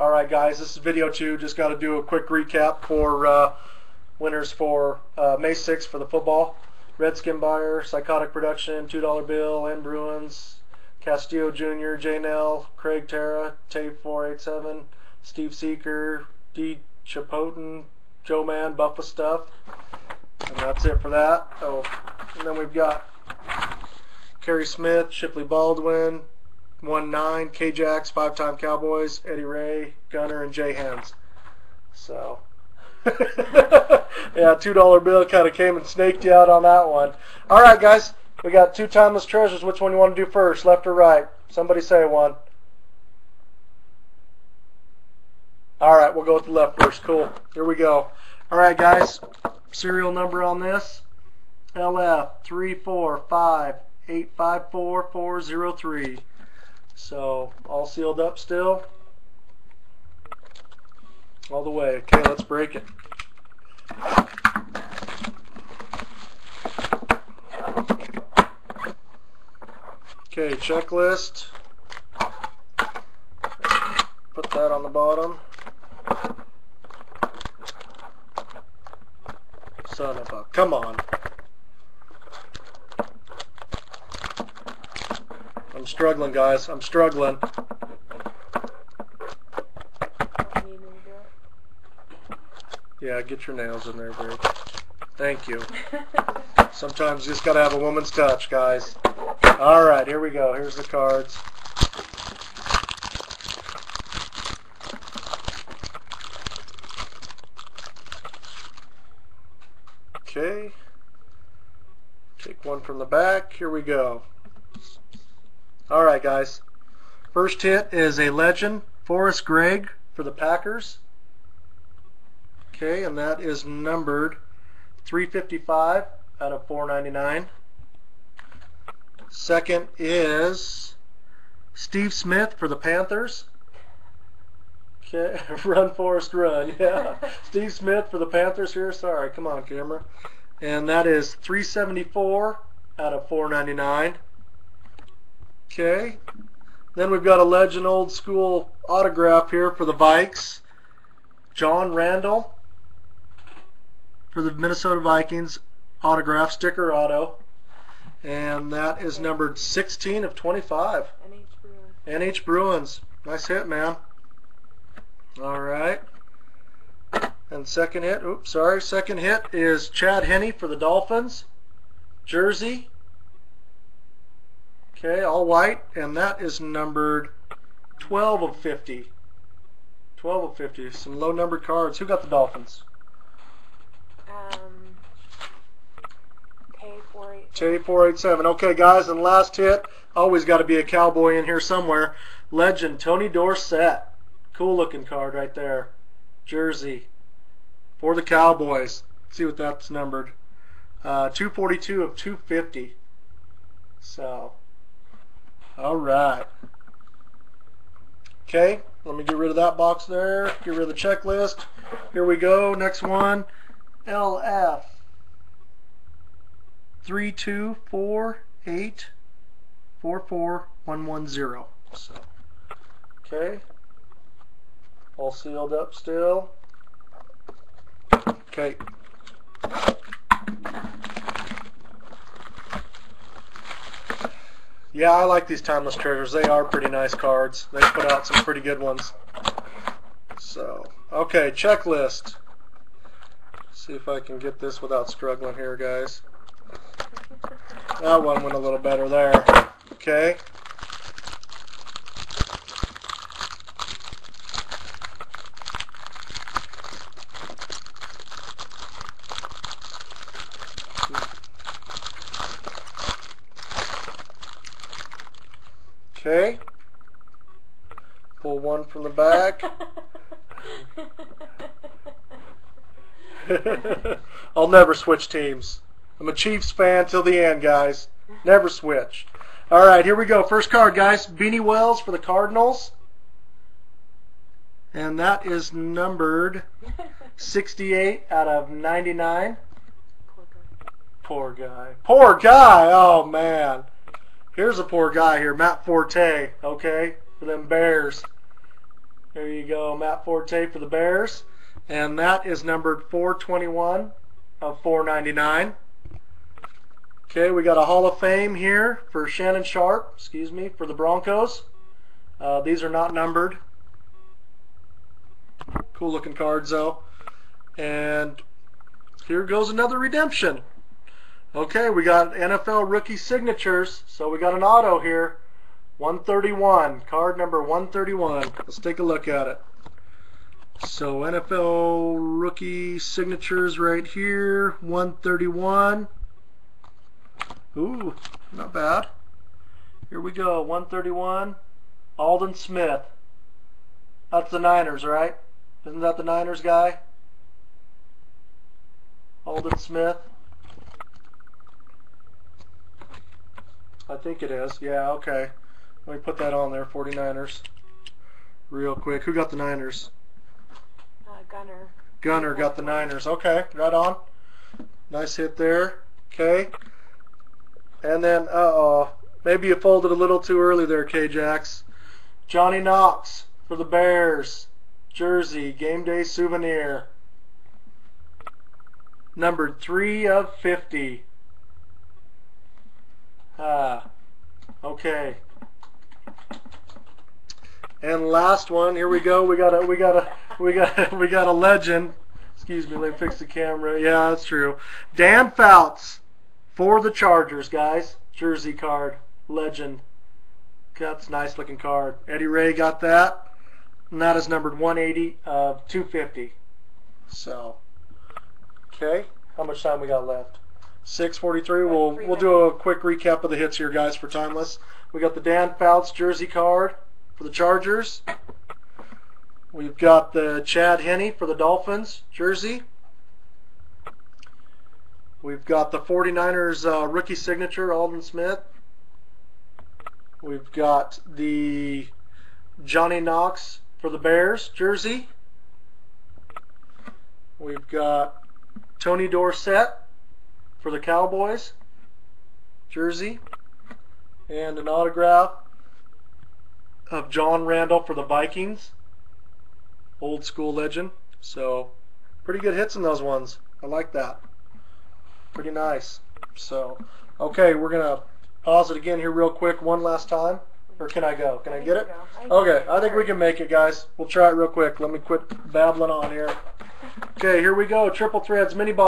Alright guys, this is video 2. Just got to do a quick recap for winners for May 6th for the football. Redskin Buyer, Psychotic Production, $2 Bill, N. Bruins, Castillo Jr., J. Nell, Craig Terra, Tay487, Steve Seeker, D. Chapotin, Joe Man, Buffa Stuff. And that's it for that. Oh, and then we've got Kerry Smith, Shipley Baldwin, 1-9, K-Jax, 5-time Cowboys, Eddie Ray, Gunner, and Jay Hens. So, yeah, $2 bill kind of came and snaked you out on that one. All right, guys, we got 2 timeless treasures. Which one you want to do first, left or right? Somebody say one. All right, we'll go with the left first. Cool. Here we go. All right, guys, serial number on this, LF3458544403. So, all sealed up still. All the way. Okay, let's break it. Okay, checklist. Put that on the bottom. Son of a... Come on. I'm struggling, guys. I'm struggling. Yeah, get your nails in there, babe. Thank you. Sometimes you just gotta have a woman's touch, guys. Alright, here we go. Here's the cards. Okay. Take one from the back. Here we go. Alright, guys. First hit is a legend, Forrest Gregg for the Packers. Okay, and that is numbered 355 out of 499. Second is Steve Smith for the Panthers. Okay, run Forrest run, yeah. Steve Smith for the Panthers here. Sorry, come on, camera. And that is 374 out of 499. Okay. Then we've got a legend old school autograph here for the Vikes. John Randall for the Minnesota Vikings, autograph, sticker auto. And that is numbered 16 of 25. NH Bruins. Nice hit, man. Alright. And second hit, second hit is Chad Henne for the Dolphins. Jersey. Okay, all white, and that is numbered 12 of 50. 12 of 50. Some low numbered cards. Who got the Dolphins? Tay487. Okay, guys, and last hit. Always got to be a cowboy in here somewhere. Legend Tony Dorsett. Cool looking card right there. Jersey for the Cowboys. Let's see what that's numbered. 242 of 250. So, all right. Okay, let me get rid of that box there. Get rid of the checklist. Here we go. Next one. LF 324844110. So, okay. All sealed up still. Okay. Yeah, I like these timeless treasures. They are pretty nice cards. They put out some pretty good ones. So, okay, checklist. See if I can get this without struggling here, guys. That one went a little better there. Okay. Okay. Pull one from the back. I'll never switch teams. I'm a Chiefs fan till the end, guys. Never switch. All right, here we go. First card, guys. Beanie Wells for the Cardinals. And that is numbered 68 out of 99. Poor guy. Poor guy. Oh, man. Here's a poor guy here. Matt Forte, okay, for them Bears. There you go, Matt Forte for the Bears. And that is numbered 421 of 499. Okay, we got a Hall of Fame here for Shannon Sharpe, for the Broncos. These are not numbered. Cool looking cards though. And here goes another redemption. Okay, we got NFL rookie signatures. So we got an auto here. 131, card number 131. Let's take a look at it. So NFL rookie signatures right here, 131. Ooh, not bad. Here we go, 131. Aldon Smith. That's the Niners, right? Isn't that the Niners guy? Aldon Smith. I think it is. Yeah, okay. Let me put that on there, 49ers. Real quick. Who got the Niners? Gunner. Gunner got the Niners. Okay, right on. Nice hit there. Okay. And then, maybe you folded a little too early there, K-Jax. Johnny Knox for the Bears. Jersey, game day souvenir. Numbered 3 of 50. Okay. And last one, here we go. We got a legend. Excuse me, let me fix the camera. Yeah, that's true. Dan Fouts for the Chargers, guys. Jersey card, legend. That's a nice looking card. Eddie Ray got that, and that is numbered 180 of 250. So, okay, how much time we got left? 6:43. We'll do a quick recap of the hits here, guys, for Timeless. We got the Dan Fouts jersey card for the Chargers. We've got the Chad Henne for the Dolphins jersey. We've got the 49ers rookie signature, Aldon Smith. We've got the Johnny Knox for the Bears jersey. We've got Tony Dorsett for the Cowboys jersey. And an autograph of John Randall for the Vikings. Old school legend. So, pretty good hits in those ones. I like that. Pretty nice. So, okay, we're going to pause it again here real quick one last time. Or can I go? Can I get it? Okay, I think we can make it, guys. We'll try it real quick. Let me quit babbling on here. Okay, here we go. Triple Threads Mini Box.